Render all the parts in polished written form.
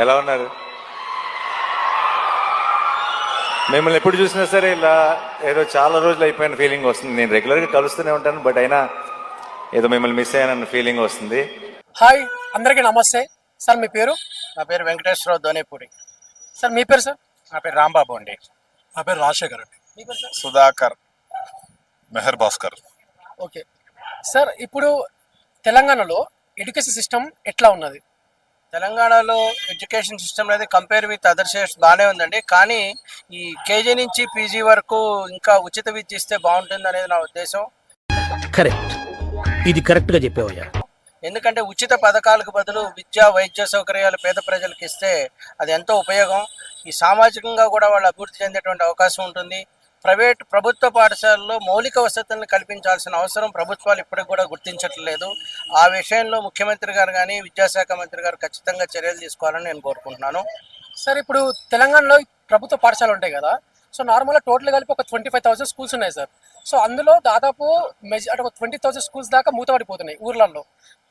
ఎలా ఉన్నారు? మిమ్మల్ని ఎప్పుడు చూసినా సరే ఇలా ఏదో చాలా రోజులు అయిపోయిన ఫీలింగ్ వస్తుంది. నేను రెగ్యులర్గా కలుస్తూనే ఉంటాను, బట్ అయినా ఏదో మిమ్మల్ని మిస్ అయ్యానన్న ఫీలింగ్ వస్తుంది. హాయ్, అందరికీ నమస్తే. సార్ మీ పేరు? నా పేరు వెంకటేశ్వరరావు దోనేపూడి. సార్ మీ పేరు? సార్ నా పేరు రాంబాబు అండి. నా పేరు రాజశేఖర్ అండి. మీ పేరు sir? Sudhakar. Mehar Bhaskar. Okay sir, ఇప్పుడు తెలంగాణలో ఎడ్యుకేషన్ సిస్టమ్ ఎట్లా ఉన్నది? తెలంగాణలో ఎడ్యుకేషన్ సిస్టమ్ అనేది కంపేర్ విత్ అదర్ స్టేట్స్ బాగానే ఉందండి. కానీ ఈ కేజీ నుంచి పీజీ వరకు ఇంకా ఉచిత విద్య ఇస్తే బాగుంటుంది అనేది నా ఉద్దేశం. కరెక్ట్, ఇది కరెక్ట్ గా చెప్పావయ్యా. ఎందుకంటే ఉచిత పథకాలకు బదులు విద్యా వైద్య సౌకర్యాలు పేద ప్రజలకు ఇస్తే అది ఎంతో ఉపయోగం. ఈ సామాజికంగా కూడా వాళ్ళు అభివృద్ధి చెందేటువంటి అవకాశం ఉంటుంది. ప్రభుత్వ పాఠశాలల్లో మౌలిక వసతులను కల్పించాల్సిన అవసరం ప్రభుత్వాలు ఇప్పటికి కూడా గుర్తించట్లేదు. ఆ విషయంలో ముఖ్యమంత్రి గారు కానీ విద్యాశాఖ మంత్రి గారు ఖచ్చితంగా చర్యలు తీసుకోవాలని నేను కోరుకుంటున్నాను. సార్, ఇప్పుడు తెలంగాణలో ప్రభుత్వ పాఠశాలలు ఉంటాయి కదా, సో నార్మల్గా టోటల్ కలిపి ఒక 25,000 స్కూల్స్ ఉన్నాయి సార్. సో అందులో దాదాపు అంటే ఒక 20,000 స్కూల్స్ దాకా మూతపడిపోతున్నాయి ఊర్లలో.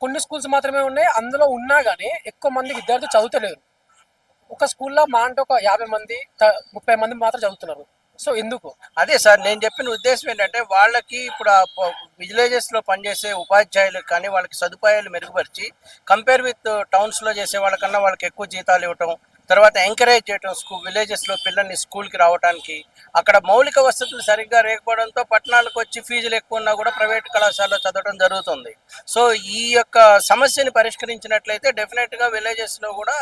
కొన్ని స్కూల్స్ మాత్రమే ఉన్నాయి. అందులో ఉన్నా కానీ ఎక్కువ మంది విద్యార్థులు చదువుతలేరు. ఒక స్కూల్లో మా అంటే ఒక 50 మంది 30 మంది మాత్రం చదువుతున్నారు. సో ఎందుకు? అదే సార్, నేను చెప్పిన ఉద్దేశం ఏంటంటే వాళ్ళకి ఇప్పుడు విలేజెస్లో పనిచేసే ఉపాధ్యాయులకు కానీ వాళ్ళకి సదుపాయాలు మెరుగుపరిచి కంపేర్ విత్ టౌన్స్లో చేసే వాళ్ళకన్నా వాళ్ళకి ఎక్కువ జీతాలు ఇవ్వటం, తర్వాత ఎంకరేజ్ చేయటం విలేజెస్లో పిల్లల్ని స్కూల్కి రావడానికి. అక్కడ మౌలిక వసతులు సరిగ్గా లేకపోవడంతో పట్టణాలకు వచ్చి ఫీజులు ఎక్కువ ఉన్నా కూడా ప్రైవేట్ కళాశాలలో చదవడం జరుగుతుంది. సో ఈ యొక్క సమస్యని పరిష్కరించినట్లయితే డెఫినెట్గా విలేజెస్లో కూడా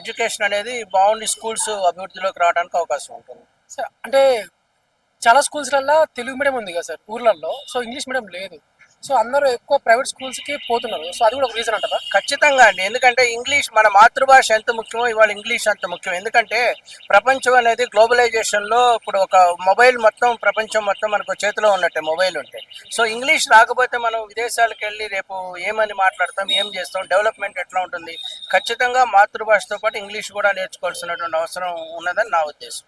ఎడ్యుకేషన్ అనేది బాగుండి స్కూల్స్ అభివృద్ధిలోకి రావడానికి అవకాశం ఉంటుంది. సార్ అంటే చాలా స్కూల్స్లలో తెలుగు మీడియం ఉంది కదా సార్ ఊర్లలో, సో ఇంగ్లీష్ మీడియం లేదు. సో అందరూ ఎక్కువ ప్రైవేట్ స్కూల్స్కి పోతున్నారు. సో అది కూడా ఒక రీజన్ అంటారా? ఖచ్చితంగా అండి. ఎందుకంటే ఇంగ్లీష్ మన మాతృభాష ఎంత ముఖ్యమో ఇవాళ ఇంగ్లీష్ అంత ముఖ్యం. ఎందుకంటే ప్రపంచం అనేది గ్లోబలైజేషన్లో ఇప్పుడు ఒక మొబైల్ మొత్తం ప్రపంచం మొత్తం మనకు చేతిలో ఉన్నట్టే మొబైల్ ఉంటే. సో ఇంగ్లీష్ రాకపోతే మనం విదేశాలకు వెళ్ళి రేపు ఏమని మాట్లాడతాం, ఏం చేస్తాం, డెవలప్మెంట్ ఎట్లా ఉంటుంది? ఖచ్చితంగా మాతృభాషతో పాటు ఇంగ్లీష్ కూడా నేర్చుకోవాల్సినటువంటి అవసరం ఉన్నదని నా ఉద్దేశం.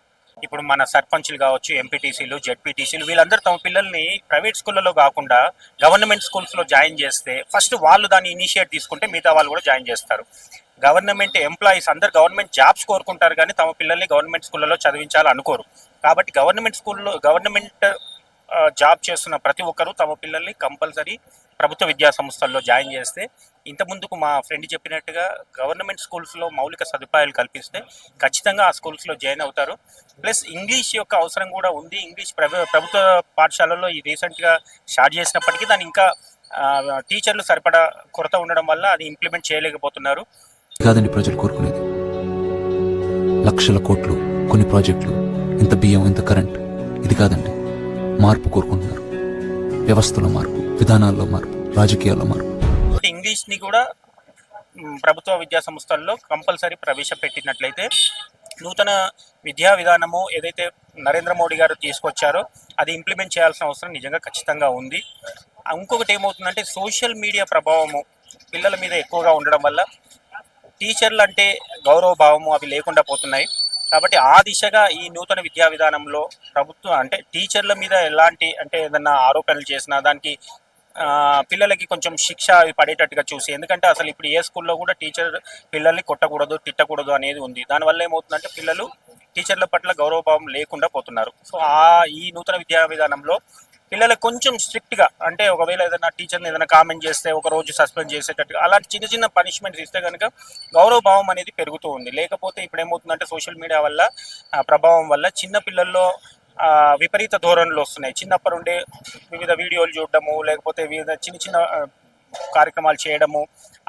ఇప్పుడు మన సర్పంచ్లు కావచ్చు, ఎంపీటీసీలు, జెడ్పీటీసీలు వీళ్ళందరూ తమ పిల్లల్ని ప్రైవేట్ స్కూళ్ళలో కాకుండా గవర్నమెంట్ స్కూల్స్లో జాయిన్ చేస్తే ఫస్ట్ వాళ్ళు దాన్ని ఇనిషియేట్ తీసుకుంటే మిగతా వాళ్ళు కూడా జాయిన్ చేస్తారు. గవర్నమెంట్ ఎంప్లాయీస్ అందరు గవర్నమెంట్ జాబ్స్ కోరుకుంటారు కానీ తమ పిల్లల్ని గవర్నమెంట్ స్కూళ్ళలో చదివించాలని అనుకోరు. కాబట్టి గవర్నమెంట్ జాబ్ చేస్తున్న ప్రతి ఒక్కరూ తమ పిల్లల్ని కంపల్సరీ ప్రభుత్వ విద్యా సంస్థల్లో జాయిన్ చేస్తే, ఇంత ముందుకు మా ఫ్రెండ్ చెప్పినట్టుగా గవర్నమెంట్ స్కూల్స్లో మౌలిక సదుపాయాలు కల్పిస్తే ఖచ్చితంగా ఆ స్కూల్స్లో జాయిన్ అవుతారు. ప్లస్ ఇంగ్లీష్ యొక్క అవసరం కూడా ఉంది. ఇంగ్లీష్ ప్రభుత్వ పాఠశాలల్లో ఈ రీసెంట్గా స్టార్ట్ చేసినప్పటికీ దాన్ని ఇంకా టీచర్లు సరిపడా కొరత ఉండడం వల్ల అది ఇంప్లిమెంట్ చేయలేకపోతున్నారు. కాదండి ప్రజలు కోరుకునేది లక్షల కోట్లు, కొన్ని ప్రాజెక్టులు, ఇంత బియ్యం, ఇంత కరెంట్. ఇది కాదండి, మార్పు కోరుకుంటున్నారు. వ్యవస్థలో మార్పు, విధానాల్లో మార్పు, రాజకీయాల్లో మార్పు. ఇంగ్లీష్ని కూడా ప్రభుత్వ విద్యా సంస్థల్లో కంపల్సరీ ప్రవేశపెట్టినట్లయితే నూతన విద్యా విధానము ఏదైతే నరేంద్ర మోడీ గారు తీసుకొచ్చారో అది ఇంప్లిమెంట్ చేయాల్సిన అవసరం నిజంగా ఖచ్చితంగా ఉంది. ఇంకొకటి ఏమవుతుందంటే సోషల్ మీడియా ప్రభావము పిల్లల మీద ఎక్కువగా ఉండడం వల్ల టీచర్లు అంటే గౌరవ భావము అవి లేకుండా పోతున్నాయి. కాబట్టి ఆ దిశగా ఈ నూతన విద్యా విధానంలో ప్రభుత్వం అంటే టీచర్ల మీద ఎలాంటి అంటే ఏదన్నా ఆరోపణలు చేసినా దానికి పిల్లలకి కొంచెం శిక్ష అవి పడేటట్టుగా చూసి, ఎందుకంటే అసలు ఇప్పుడు ఏ స్కూల్లో కూడా టీచర్ పిల్లల్ని కొట్టకూడదు, తిట్టకూడదు అనేది ఉంది. దానివల్ల ఏమవుతుందంటే పిల్లలు టీచర్ల పట్ల గౌరవభావం లేకుండా పోతున్నారు. సో ఈ నూతన విద్యా విధానంలో పిల్లలకు కొంచెం స్ట్రిక్ట్గా అంటే ఒకవేళ ఏదైనా టీచర్ని ఏదైనా కామెంట్ చేస్తే ఒక రోజు సస్పెండ్ చేసేటట్టుగా అలాంటి చిన్న చిన్న పనిష్మెంట్స్ ఇస్తే కనుక గౌరవభావం అనేది పెరుగుతూ ఉంది. లేకపోతే ఇప్పుడు ఏమవుతుందంటే సోషల్ మీడియా వల్ల ప్రభావం వల్ల చిన్న పిల్లల్లో విపరీత ధోరణులు వస్తున్నాయి. చిన్నప్పటి నుండి వివిధ వీడియోలు చూడడము, లేకపోతే వివిధ చిన్న చిన్న కార్యక్రమాలు చేయడము,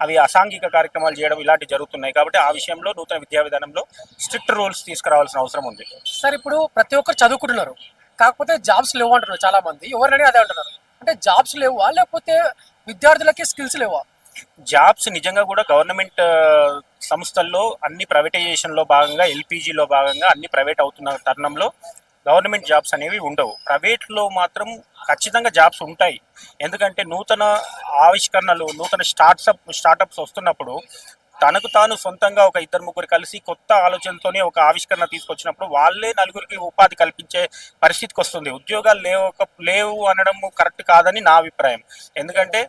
అవి అసాంఘిక కార్యక్రమాలు చేయడం ఇలాంటివి జరుగుతున్నాయి. కాబట్టి ఆ విషయంలో నూతన విద్యా విధానంలో స్ట్రిక్ట్ రూల్స్ తీసుకురావాల్సిన అవసరం ఉంది. సార్, ఇప్పుడు ప్రతి ఒక్కరు చదువుకుంటున్నారు, కాకపోతే జాబ్స్ లేవు అంటున్నారు చాలా మంది. ఎవరిని అదే అంటున్నారు. అంటే జాబ్స్ లేవా, లేకపోతే విద్యార్థులకి స్కిల్స్ లేవా? జాబ్స్ నిజంగా కూడా గవర్నమెంట్ సంస్థల్లో అన్ని ప్రైవేటైజేషన్లో భాగంగా, ఎల్పీజీలో భాగంగా అన్ని ప్రైవేట్ అవుతున్న తరుణంలో గవర్నమెంట్ జాబ్స్ అనేవి ఉండవు. ప్రైవేట్లో మాత్రం ఖచ్చితంగా జాబ్స్ ఉంటాయి. ఎందుకంటే నూతన ఆవిష్కరణలు, నూతన స్టార్టప్స్ వస్తున్నప్పుడు తనకు తాను సొంతంగా ఒక ఇద్దరు ముగ్గురు కలిసి కొత్త ఆలోచనతోనే ఒక ఆవిష్కరణ తీసుకొచ్చినప్పుడు వాళ్ళే నలుగురికి ఉపాధి కల్పించే పరిస్థితికి వస్తుంది. ఉద్యోగాలు లేవు అనడం కరెక్ట్ కాదని నా అభిప్రాయం. ఎందుకంటే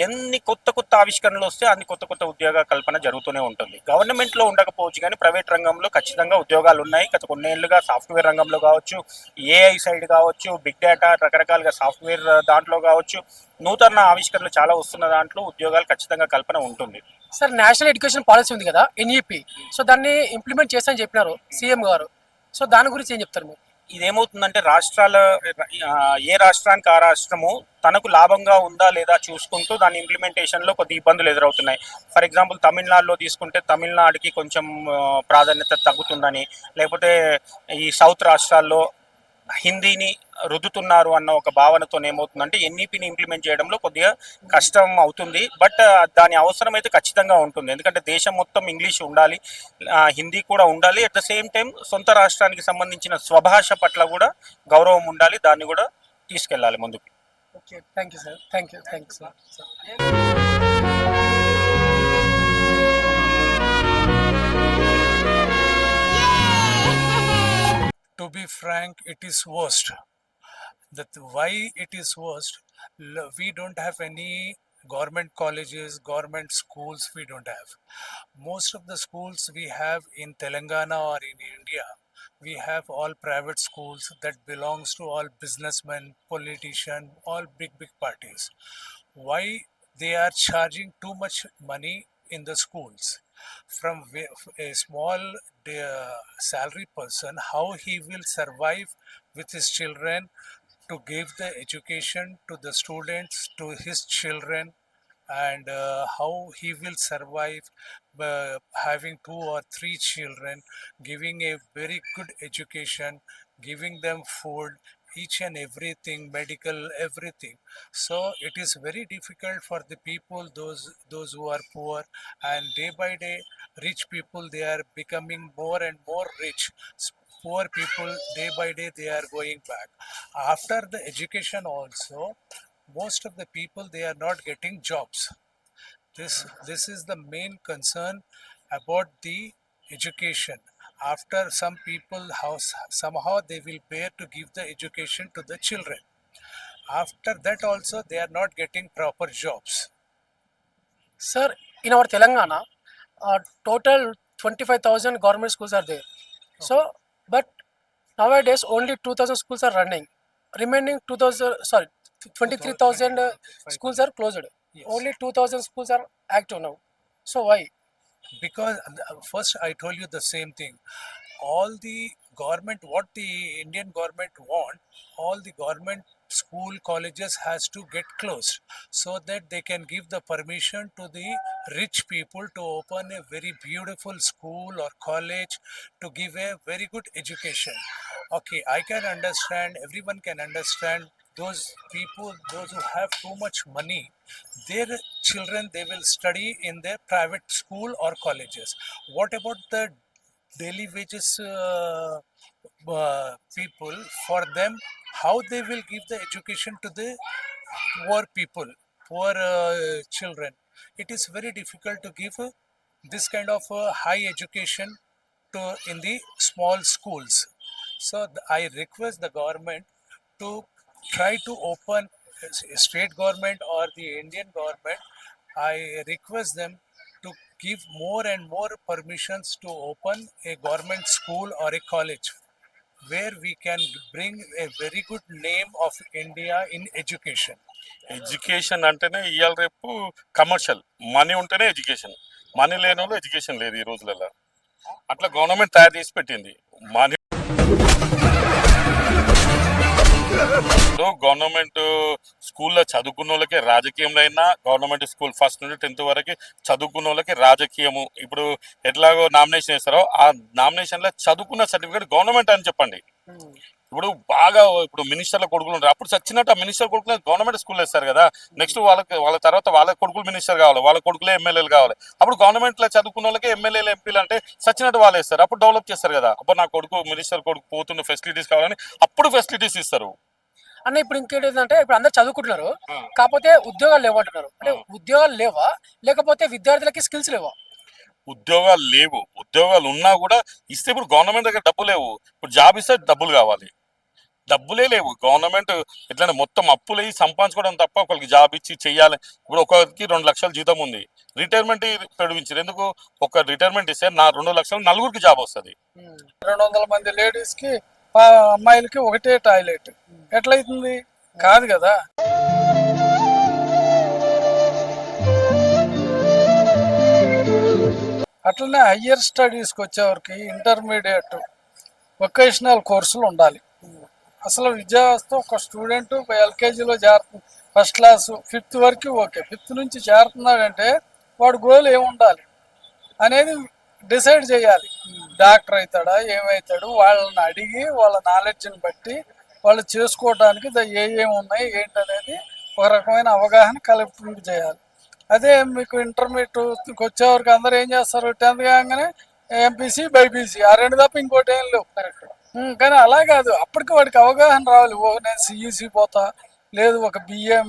ఎన్ని కొత్త కొత్త ఆవిష్కరణలు వస్తే అన్ని కొత్త కొత్త ఉద్యోగ కల్పన జరుగుతూనే ఉంటుంది. గవర్నమెంట్లో ఉండకపోవచ్చు కానీ ప్రైవేట్ రంగంలో ఖచ్చితంగా ఉద్యోగాలు ఉన్నాయి. గత కొన్నేళ్లుగా సాఫ్ట్వేర్ రంగంలో కావచ్చు, ఏఐ సైడ్ కావచ్చు, బిగ్ డేటా రకరకాలుగా సాఫ్ట్వేర్ దాంట్లో కావచ్చు, నూతన ఆవిష్కరణలు చాలా వస్తున్న దాంట్లో ఉద్యోగాలు ఖచ్చితంగా కల్పన ఉంటుంది. సార్ నేషనల్ ఎడ్యుకేషన్ పాలసీ ఉంది కదా, ఎన్ఈపి, సో దాన్ని ఇంప్లిమెంట్ చేస్తానని చెప్పినారు సీఎం గారు. సో దాని గురించి ఏం చెప్తారు మీరు? ఇదేమవుతుందంటే ఏ రాష్ట్రానికి ఆ రాష్ట్రము తనకు లాభంగా ఉందా లేదా చూసుకుంటూ దాని ఇంప్లిమెంటేషన్లో కొద్ది ఇబ్బందులు ఎదురవుతున్నాయి. ఫర్ ఎగ్జాంపుల్ తమిళనాడులో తీసుకుంటే తమిళనాడుకి కొంచెం ప్రాధాన్యత తగ్గుతుందని, లేకపోతే ఈ సౌత్ రాష్ట్రాల్లో హిందీని రుద్దుతున్నారు అన్న ఒక భావనతో ఏమవుతుందంటే ఎన్ఈపిని ఇంప్లిమెంట్ చేయడంలో కొద్దిగా కష్టం అవుతుంది. బట్ దాని అవసరం అయితే ఖచ్చితంగా ఉంటుంది. ఎందుకంటే దేశం మొత్తం ఇంగ్లీష్ ఉండాలి, హిందీ కూడా ఉండాలి. అట్ ద సేమ్ టైం సొంత రాష్ట్రానికి సంబంధించిన స్వభాష పట్ల కూడా గౌరవం ఉండాలి. దాన్ని కూడా తీసుకెళ్ళాలి ముందుకు. Okay, thank you sir. Thank you sir. To be frank, it is worst. Why it is worst? We don't have any government colleges, government schools. We don't have. Most of the schools we have in Telangana or in India, we have all private schools that belongs to all businessmen, politicians, all big parties. Why they are charging too much money in the schools? From a small salary person, how he will survive with his children to give the education to the students, to his children, and how he will survive having 2 or 3 children, giving a very good education, giving them food, each and everything, medical, everything. So it is very difficult for the people, those who are poor, and day by day rich people, they are becoming more and more rich. Poor people, day by day, they are going back. After the education also, most of the people, they are not getting jobs. This is the main concern about the education. After some people, somehow they will bear to give the education to the children. After that also, they are not getting proper jobs. Sir, in our Telangana, total 25,000 government schools are there. So, but nowadays only 2,000 schools are running. Remaining 23,000 schools are closed. Yes. Only 2,000 schools are active now. So why? Because first I told you the same thing. All the government, what the Indian government want, all the government school colleges has to get closed so that they can give the permission to the rich people to open a very beautiful school or college to give a very good education. Okay, I can understand, everyone can understand, those people, those who have too much money, their children, they will study in their private school or colleges. What about the daily wages people? For them, how they will give the education to the poor people, poor children? It is very difficult to give this kind of high education to in the small schools. So I request the government to try to open, state government or the Indian government, I request them to give more and more permissions to open a government school or a college where we can bring a very good name of India in education. Education అంటేనే ఇవాళ రేపు commercial, money ఉంటేనే education. Money లేని వాళ్ళు education లేదు ఈ రోజులలో. అట్లా గవర్నమెంట్ తయారు చేసి పెట్టింది. మనీ గవర్నమెంట్ స్కూల్లో చదువుకున్న వాళ్ళకి రాజకీయంలో అయినా, గవర్నమెంట్ స్కూల్ ఫస్ట్ నుండి 10th వరకు చదువుకున్న వాళ్ళకి రాజకీయము. ఇప్పుడు ఎట్లాగో నామినేషన్ వేస్తారో ఆ నామినేషన్లో చదువుకున్న సర్టిఫికేట్ గవర్నమెంట్ అని చెప్పండి. ఇప్పుడు బాగా ఇప్పుడు మినిస్టర్ల కొడుకులు ఉంటారు, అప్పుడు చచ్చినట్టు ఆ మినిస్టర్ కొడుకులు గవర్నమెంట్ స్కూల్లో వేస్తారు కదా. నెక్స్ట్ వాళ్ళ తర్వాత వాళ్ళ కొడుకులు మినిస్టర్ కావాలి, వాళ్ళ కొడుకులే ఎమ్మెల్యేలు కావాలి. అప్పుడు గవర్నమెంట్లో చదువుకున్న వాళ్ళకి ఎమ్మెల్యేలు ఎంపీలు అంటే చచ్చినట్టు వాళ్ళు వేస్తారు. అప్పుడు డెవలప్ చేస్తారు కదా. అప్పుడు నా కొడుకు మినిస్టర్ కొడుకు పోతున్న ఫెసిలిటీస్ కావాలని అప్పుడు ఫెసిలిటీస్ ఇస్తారు. అన్న ఇప్పుడు ఇంకేంటి అంటే ఇప్పుడు అందరు చదువుకుంటున్నారు, కాకపోతే ఉద్యోగాలు లేవంటున్నారు. అంటే ఉద్యోగాలు లేవా, లేకపోతే విద్యార్థులకి స్కిల్స్ లేవా? ఉద్యోగాలు లేవు. ఉద్యోగాలు ఉన్నా కూడా ఇస్తే ఇప్పుడు గవర్నమెంట్ దగ్గర డబ్బు లేవు. ఇప్పుడు జాబ్ ఇస్తే డబ్బులు కావాలి. డబ్బులే లేవు. గవర్నమెంట్ ఎట్లా మొత్తం అప్పులు సంపాదించుకోవడం తప్ప ఒకరికి జాబ్ ఇచ్చి చెయ్యాలి. ఇప్పుడు ఒకరికి 2 లక్షల జీతం ఉంది, రిటైర్మెంట్ పొడిగించారు. ఎందుకు? ఒక రిటైర్మెంట్ ఇస్తే 2 లక్షలు నలుగురికి జాబ్ వస్తుంది. 200 మంది లేడీస్ కి అమ్మాయిలకి ఒకటే టాయిలెట్ ఎట్లయితుంది? కాదు కదా. అట్లనే హయ్యర్ స్టడీస్కి వచ్చేవరకు ఇంటర్మీడియట్ వొకేషనల్ కోర్సులు ఉండాలి. అసలు విద్యా వ్యవస్థ ఒక స్టూడెంట్ ఎల్కేజీలో చేరుతుంది, ఫస్ట్ క్లాస్ 5th వరకు ఓకే, 5th నుంచి చేరుతున్నాడంటే వాడు గోల్ ఏముండాలి అనేది డిసైడ్ చేయాలి. డాక్టర్ అవుతాడా, ఏమవుతాడు, వాళ్ళని అడిగి వాళ్ళ నాలెడ్జ్ని బట్టి వాళ్ళు చేసుకోవడానికి ఏమేమి ఉన్నాయి ఏంటనేది ఒక రకమైన అవగాహన కలెక్టింగ్ చేయాలి. అదే మీకు ఇంటర్మీడియట్కి వచ్చేవరకు అందరూ ఏం చేస్తారు, 10th కాగానే ఎంపీసీ బైపీసీ ఆ రెండు తప్ప ఇంకోటి ఏం లేవు. కరెక్ట్. కానీ అలా కాదు, అప్పటికి వాడికి అవగాహన రావాలి. నేను సిఈసి పోతా, లేదు ఒక బిఎం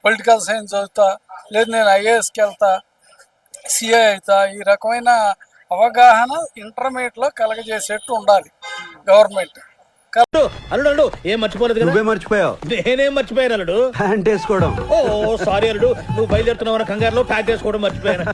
పొలిటికల్ సైన్స్ చదువుతా, లేదు నేను ఐఏఎస్కి వెళ్తా, సిఐ అవుతా. ఈ రకమైన అవగాహన ఇంటర్మీడియట్లో కలగజేసేట్టు ఉండాలి గవర్నమెంట్. అల్లుడు ఏం మర్చిపోలేదు కదా? నువ్వే మర్చిపోయావు. నేనేం మర్చిపోయాను అల్లుడు? ప్యాంట్ వేసుకోవడం. ఓ సారీ అల్లుడు, నువ్వు బయలుదేరుతున్నావు కంగారులో ప్యాక్ చేసుకోవడం మర్చిపోయాను.